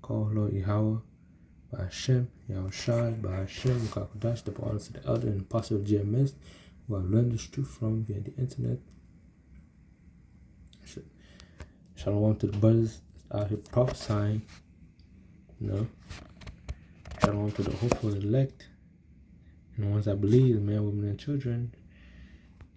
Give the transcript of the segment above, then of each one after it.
call Lord yahawah, bahasham, yahawashi, bahasham, the honors of the elder and apostle of GMS, who I've learned this truth from via the internet. Shalom to the brothers out here prophesying, Shalom to the hopeful elect, and the ones I believe, men, women, and children,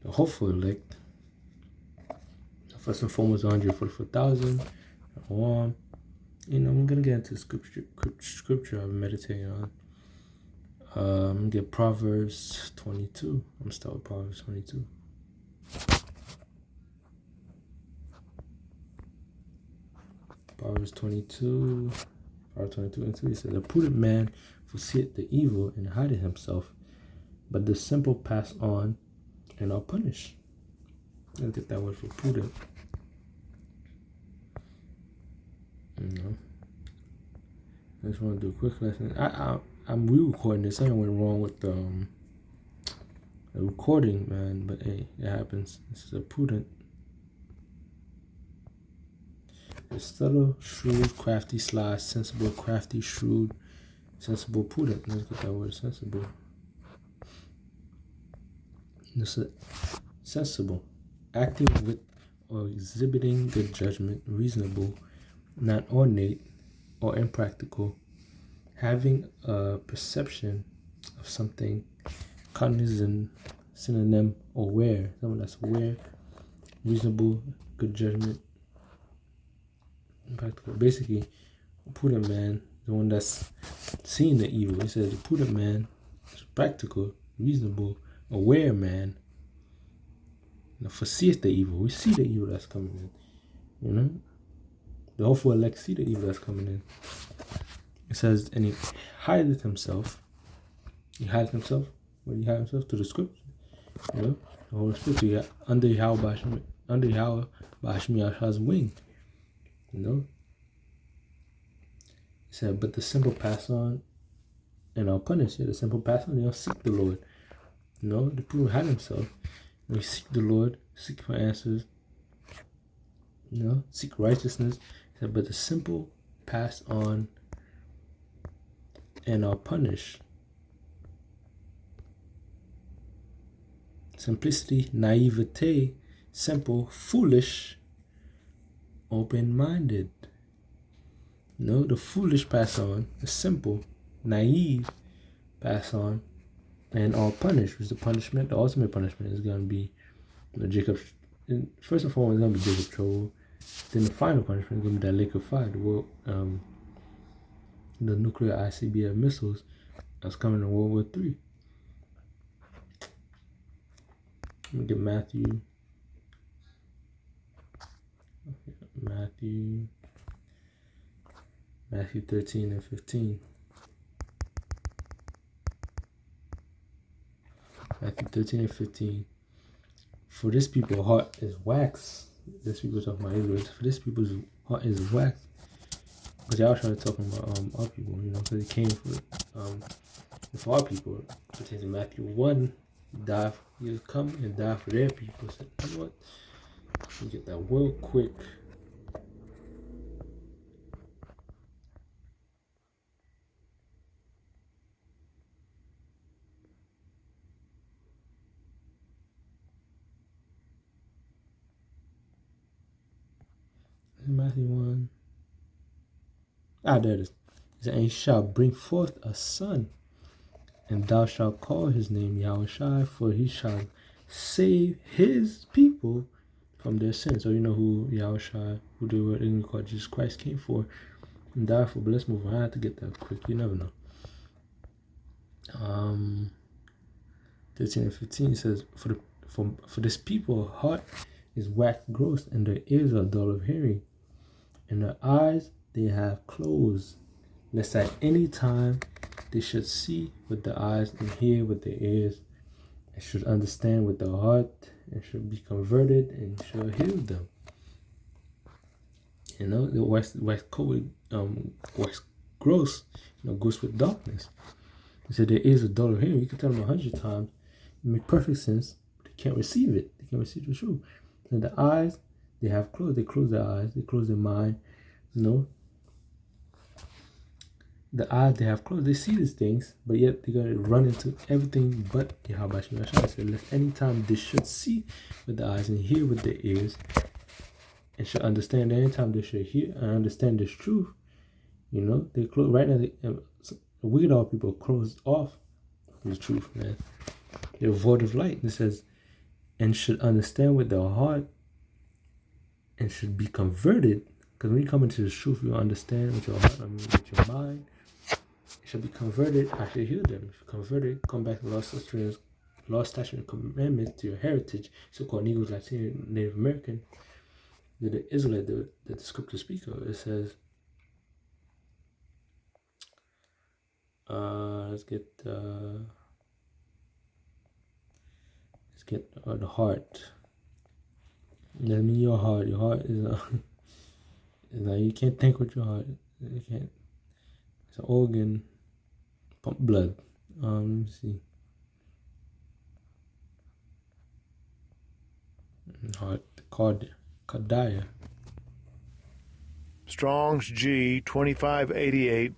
the hopeful elect. First and foremost, 144,000. I'm going to get into the scripture I've been meditating on. I'm going to get Proverbs 22. I'm going to start with Proverbs 22. Proverbs 22 and 2, it says, a prudent man foreseeth the evil and hideth himself, but the simple pass on and are punished. Let's get that word for prudent. I just want to do a quick lesson. I'm re-recording this. Something went wrong with the recording, man, but hey, it happens. This is a prudent. It's subtle, shrewd, crafty, sly, sensible, crafty, shrewd, sensible, prudent. Let's get that word, sensible. This is sensible, acting with or exhibiting good judgment, reasonable, not ornate or impractical, having a perception of something, cognizant, synonym, aware, someone that's aware, reasonable, good judgment, impractical. Basically, a prudent man, the one that's seeing the evil. He says the prudent man is practical, reasonable, aware man. Foreseeth the evil. We see the evil that's coming in. The hopeful elect see the evil that's coming in. It says, and he hideth himself. He hides himself. Where do he hide himself? To the scripture. The whole scripture. Under yahawah, bahasham, Yahawah's wing. He said, but the simple pass on and are punished. The simple pass on, they don't seek the Lord. The prudent hide himself. We seek the Lord, seek for answers, seek righteousness. He said, but the simple pass on and are punished. Simplicity, naivete, simple, foolish, open-minded. The foolish pass on, the simple, naive pass on, and are punished. Which is the punishment, the ultimate punishment is going to be Jacob. First and foremost, it's going to be Jacob's trouble. Then the final punishment is going to be that lake of fire, the nuclear ICBM missiles that's coming in World War III. Let me get Matthew 13 and 15. Matthew 13 and 15. For this people's heart is wax. This people talking about Israel. For this people's heart is wax. But y'all trying to talk about our people, because he came for our people. It says in Matthew 1, he'll come and die for their people. So, you know what? Let me get that real quick. Matthew 1. There it is. It says, and he shall bring forth a son, and thou shalt call his name yahawashi, for he shall save his people from their sins. So you know who yahawashi, who the word English called Jesus Christ came for, and died for. But let's move on. I have to get that quick. You never know. 13 and 15 says, for this people heart is wax gross, and their ears are dull of hearing, and their eyes they have closed, lest at any time they should see with their eyes and hear with their ears, and should understand with their heart, and should be converted, and shall heal them. The wax gross, goes with darkness. He said their ears are dull of hearing. You can tell them 100 times, it makes perfect sense, but they can't receive it. They can't receive the truth. And the eyes, they have closed. They close their eyes. They close their mind. the eyes they have closed, they see these things, but yet they're going to run into everything but yahawashi. I said, lest any time they should see with the eyes and hear with the ears, and should understand anytime they should hear and understand this truth. They close right now. The wicked all people closed off the truth, man. They're void of light. It says, and should understand with their heart and should be converted. Because when you come into the truth, you understand with your heart, with your mind. It should be converted. I should heal them. If you're converted, come back to law, statute, and commandments to your heritage, so-called Negroes, Latino, Native American, the Israelite that the scriptures speak of. It says, let's get the heart. That means your heart. Your heart is like you can't think with your heart. You can't. It's an organ, pump blood. Let me see. Heart, cardia. Strong's G 2588,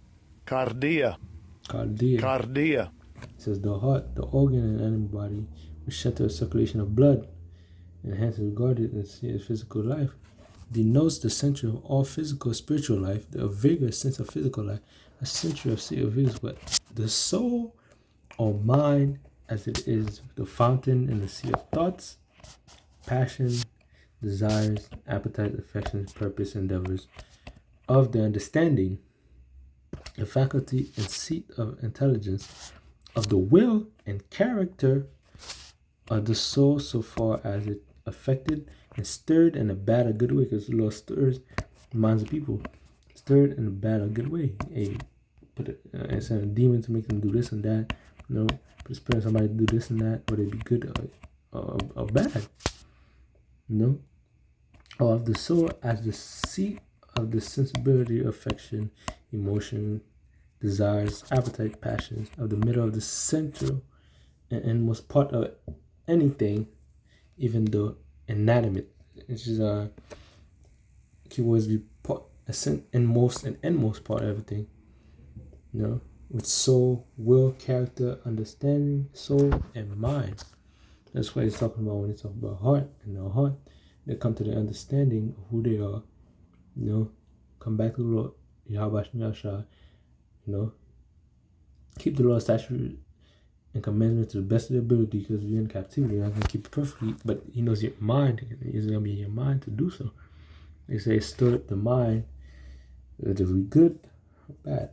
cardia. Cardia. It says the heart, the organ in an animal body, which center of circulation of blood, and hence is regarded as physical life, denotes the center of all physical spiritual life, the vigorous sense of physical life, a center of vigorous, but the soul or mind, as it is the fountain and the sea of thoughts, passion, desires, appetite, affections, purpose, endeavors of the understanding, the faculty and seat of intelligence, of the will and character of the soul, so far as it affected and stirred in a bad or good way, because the Lord stirs the minds of people, stirred in a bad or good way. And send a demon to make them do this and that. Put a spirit on somebody to do this and that, whether it be good or bad. Or of the soul as the seat of the sensibility, affection, emotion, desires, appetite, passions, of the middle of the central and inmost part of anything, even though inanimate, which is keywords be part, inmost and endmost part of everything. With soul, will, character, understanding, soul, and mind. That's what he's talking about when he talks about heart. And the heart, they come to the understanding of who they are. Come back to the Lord, yahawah, keep the Lord's statutes and commandments to the best of their ability, because you're in captivity. You're not going to keep it perfectly, but he knows your mind. It's going to be in your mind to do so. They say, stir up the mind, whether it be good or bad.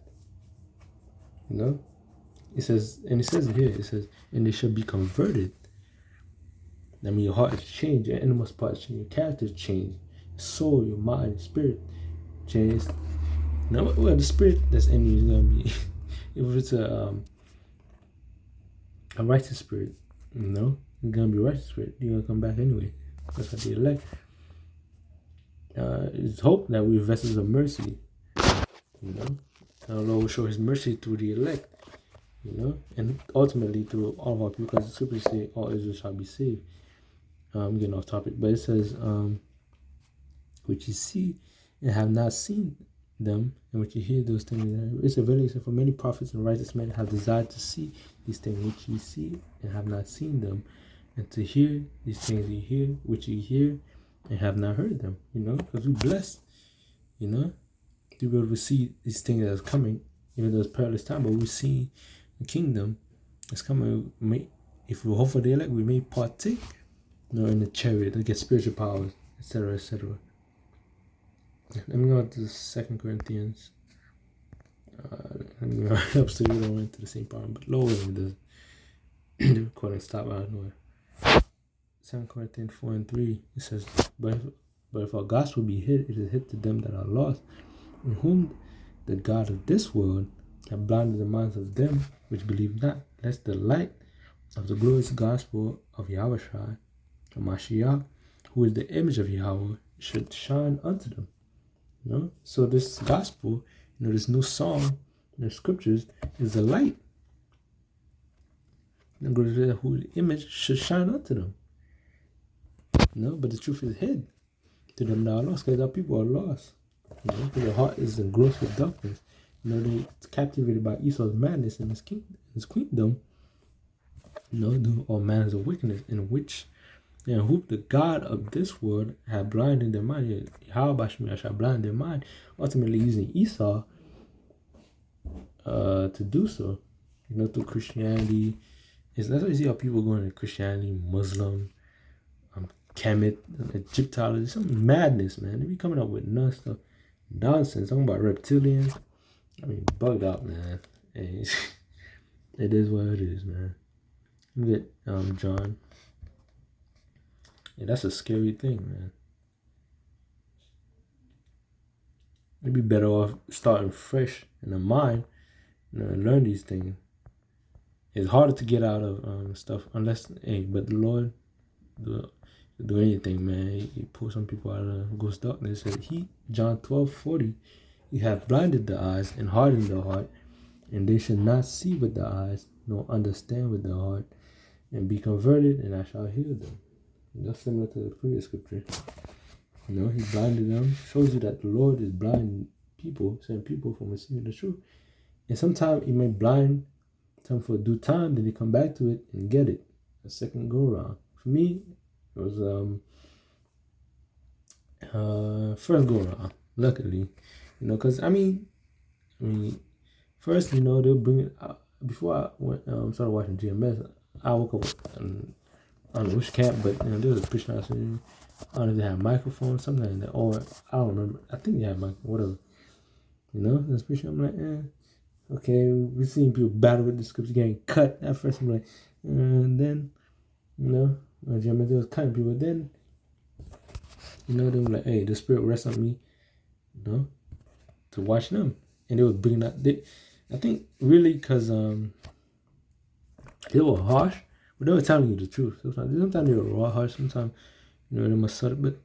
It says it here, it says, and they shall be converted. That means your heart is changed, your innermost part is changed, your character is changed, your soul, your mind, your spirit changed. The spirit that's in you is going to be, if it's a righteous spirit, it's going to be a righteous spirit. You're going to come back anyway. That's how they elect. It's hope that we're vessels of mercy. The Lord will show his mercy through the elect, and ultimately through all of our people, because the scriptures say all Israel shall be saved. I'm getting off topic, but it says, which you see and have not seen them, and which you hear those things. It's a very for many prophets and righteous men have desired to see these things which you see and have not seen them, and to hear these things you hear, which you hear and have not heard them. Because we're blessed, to be able to see these things that's coming, even though it's perilous time, but we see the kingdom that's coming. If we hope for the elect, we may partake, in the chariot to get spiritual powers, etc., etc. Let me go to 2 Corinthians. Let me go up so we don't went to the same part, but lower than the recording stop out of nowhere. 2 Corinthians 4:3, it says, but if our gospel be hid, it is hid to them that are lost, in whom the God of this world have blinded the minds of them which believe not, lest the light of the glorious gospel of Yahawashi, the Mashiach, who is the image of Yahweh, should shine unto them. So this gospel, this new song in the scriptures is the light. Who the image should shine unto them. But the truth is hid to them that are lost, because our people are lost. Because their heart is engrossed with darkness. they captivated by Esau's madness and his queendom, do all manners of wickedness, in which and who the God of this world had blinded their mind. Yahawah shall blind their mind, ultimately using Esau to do so. Through Christianity. That's why you see how people going to Christianity, Muslim, Kemet, Egyptology, some madness, man. They be coming up with nonsense, talking about reptilians. I mean, bugged out, man. Hey, it is what it is, man. Let me get John. Yeah, that's a scary thing, man. You'd be better off starting fresh in the mind, and learn these things. It's harder to get out of stuff unless, but the Lord do anything, man. He pull some people out of gross darkness. John 12:40, he hath blinded the eyes and hardened the heart, and they should not see with the eyes, nor understand with the heart, and be converted, and I shall heal them. That's similar to the previous scripture. He blinded them. Shows you that the Lord is blinding people, certain people, from receiving the truth. And sometimes he may blind them for a due time, then they come back to it and get it. A second go around. For me, it was first go around. Luckily, because I mean, first they'll bring it out. Before I went started watching GMS, I woke up and I don't know which camp, but there was a Christian house. I don't know if they had microphones, something like that, or I don't remember. I think they had microphone, whatever. This Christian, I'm like, okay, we've seen people battle with the scripture getting cut. At first, I'm like, and then, there was cutting people. Then, they were like, hey, the Spirit rests on me, to watch them, and they were bringing up. I think really because they were harsh. But they were telling you the truth. Sometimes they were raw, harsh. Sometimes, they must subtle. But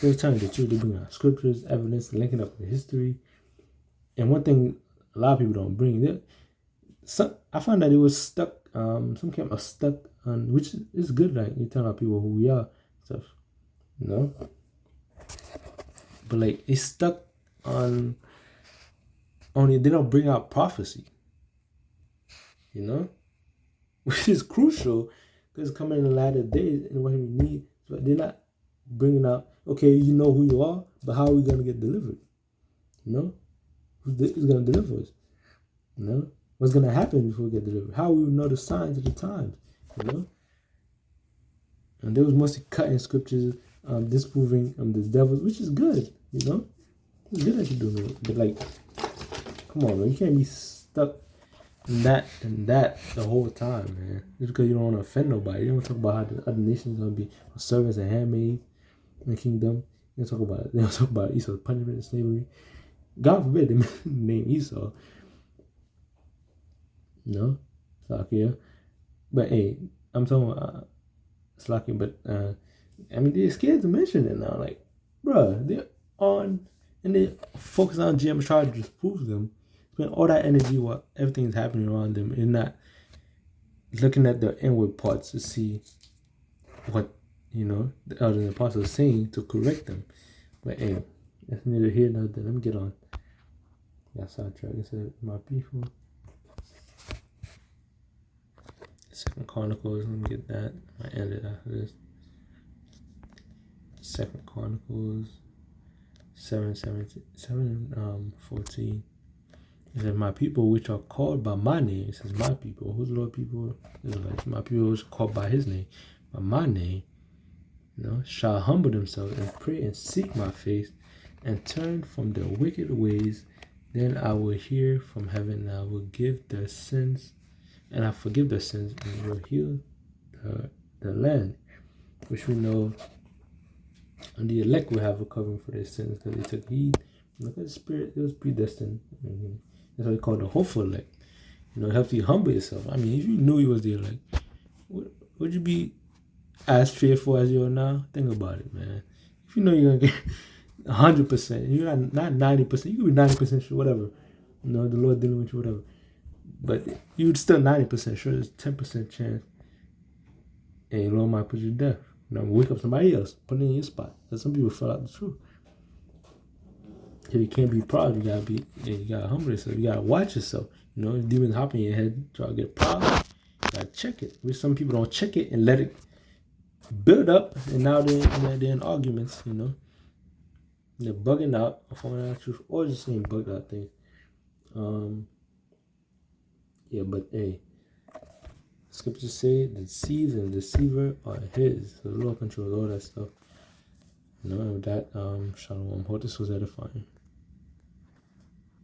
they were telling you the truth. They bring out scriptures, evidence, linking up with history. And one thing a lot of people don't bring, I found that it was stuck. Some camp are stuck on, which is good. Like you telling people who we are, stuff. But like it's stuck on. Only they don't bring out prophecy. Which is crucial because coming in the latter days and what we need. So they're not bringing out, okay, you know who you are, but how are we going to get delivered? Who's going to deliver us? What's going to happen before we get delivered? How will we know the signs of the times? And there was mostly cutting scriptures, disproving the devil, which is good, It's good that you're doing it. But like, come on, man, you can't be stuck in that the whole time, man. Just because you don't want to offend nobody. You don't talk about how the other nations are going to be servants and handmaids in the kingdom. They don't talk about Esau's punishment and slavery. God forbid they name Esau. Slakia. But hey, I'm talking about Slakia, but they're scared to mention it now. Like, bruh, they're on and they focus on GM trying to disprove them. Spend all that energy while everything's happening around them and not looking at their inward parts to see what, the elders and apostles are saying to correct them. But hey, that's neither here nor there. Let me get on. Got sidetracked. It said, my people. Second Chronicles, let me get that. I ended after this. Second Chronicles 7:14. It says, my people which are called by my name. It says, my people. Who's the Lord people? Israelites. My people which are called by his name. By my name, shall humble themselves and pray and seek my face and turn from their wicked ways. Then I will hear from heaven and I will give their sins and I forgive their sins and will heal the land. Which we know and the elect will have a covering for their sins because they took heed. Look at the Spirit, it was predestined. That's what they call the hopeful elect. It helps you humble yourself. If you knew you was the elect, would you be as fearful as you are now? Think about it, man. If you know you're going to get 100%, you're not 90%, you could be 90% sure, whatever. The Lord dealing with you, whatever. But you would still 90% sure there's 10% chance. And the Lord might put you to death. Wake up somebody else, put it in your spot. Because some people fell out the truth. If you can't be proud, you gotta humble yourself. You gotta watch yourself. You know, if demons hop in your head, try to get proud, you gotta check it. Which some people don't check it and let it build up, and now they're in arguments. You know, they're bugging out, finding out truth, or just saying bugged out things. Yeah, but hey, scriptures say the seeds and the deceiver are his. So the Lord controls all that stuff. You know, with that, shalom. Hope this was edifying.